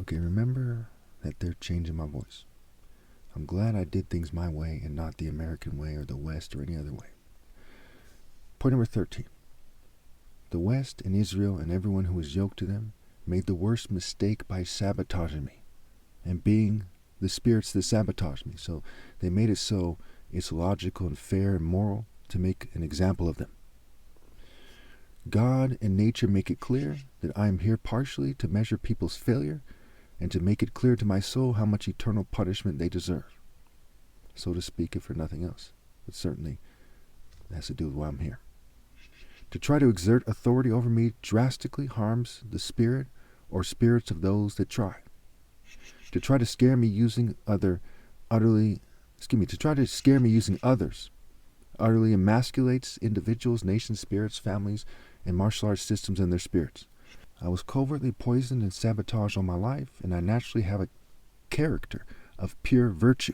Okay, remember that they're changing my voice. I'm glad I did things my way and not the American way or the West or any other way. Point number 13. The West and Israel and everyone who was yoked to them made the worst mistake by sabotaging me and being the spirits that sabotaged me. So they made it so it's logical and fair and moral to make an example of them. God and nature make it clear that I am here partially to measure people's failure and to make it clear to my soul how much eternal punishment they deserve, so to speak, if for nothing else. But certainly it has to do with why I'm here. To try to exert authority over me drastically harms the spirit or spirits of those that try. To try to scare me using others utterly emasculates individuals, nations, spirits, families, and martial arts systems and their spirits. I was covertly poisoned and sabotaged all my life, and I naturally have a character of pure virtue.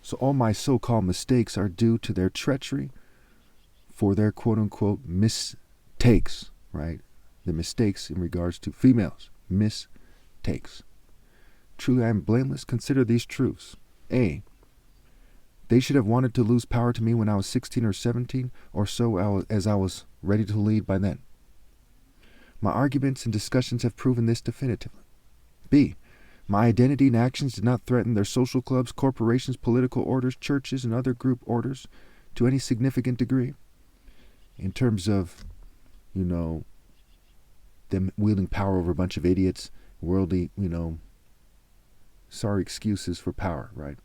So all my so-called mistakes are due to their treachery for their quote-unquote mistakes, right? The mistakes in regards to females. Mistakes. Truly I am blameless. Consider these truths. A. They should have wanted to lose power to me when I was 16 or 17 or so, as I was ready to lead by then. My arguments and discussions have proven this definitively. B. My identity and actions did not threaten their social clubs, corporations, political orders, churches, and other group orders to any significant degree. In terms of, them wielding power over a bunch of idiots, worldly, sorry excuses for power, right?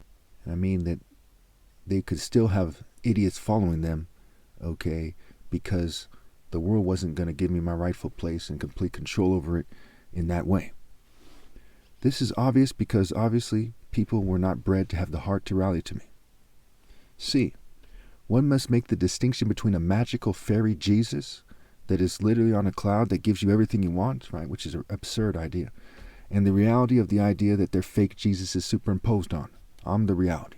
And I mean that they could still have idiots following them, okay, because the world wasn't going to give me my rightful place and complete control over it in that way. This is obvious because obviously people were not bred to have the heart to rally to me. C. One must make the distinction between a magical fairy Jesus that is literally on a cloud that gives you everything you want, right, which is an absurd idea, and the reality of the idea that their fake Jesus is superimposed on. I'm the reality.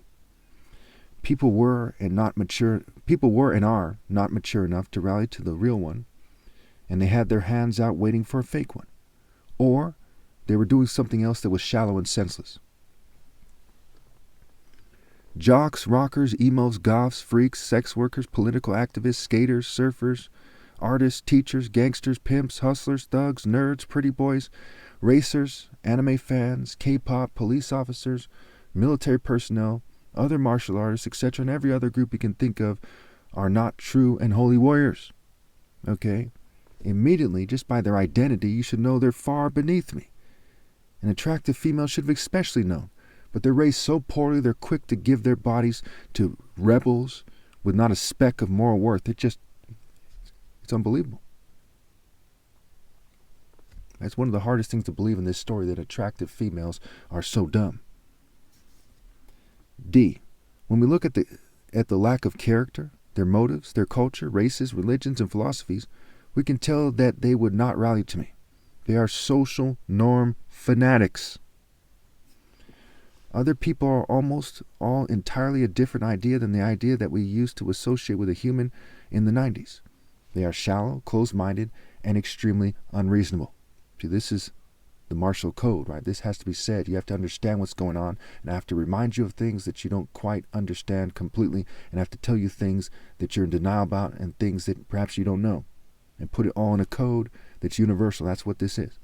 People were and are not mature enough to rally to the real one, and they had their hands out waiting for a fake one. Or they were doing something else that was shallow and senseless. Jocks, rockers, emos, goths, freaks, sex workers, political activists, skaters, surfers, artists, teachers, gangsters, pimps, hustlers, thugs, nerds, pretty boys, racers, anime fans, K-pop, police officers, military personnel, other martial artists, etc., and every other group you can think of are not true and holy warriors. Okay? Immediately, just by their identity, you should know they're far beneath me. An attractive female should have especially known, but they're raised so poorly they're quick to give their bodies to rebels with not a speck of moral worth. It's unbelievable. That's one of the hardest things to believe in this story, that attractive females are so dumb. D. When we look at the lack of character, their motives, their culture, races, religions, and philosophies, we can tell that they would not rally to me. They are social norm fanatics. Other people are almost all entirely a different idea than the idea that we used to associate with a human in the 90s. They are shallow, closed-minded, and extremely unreasonable. See, this is the martial code, right? This has to be said. You have to understand what's going on, and I have to remind you of things that you don't quite understand completely, and I have to tell you things that you're in denial about and things that perhaps you don't know, and put it all in a code that's universal. That's what this is.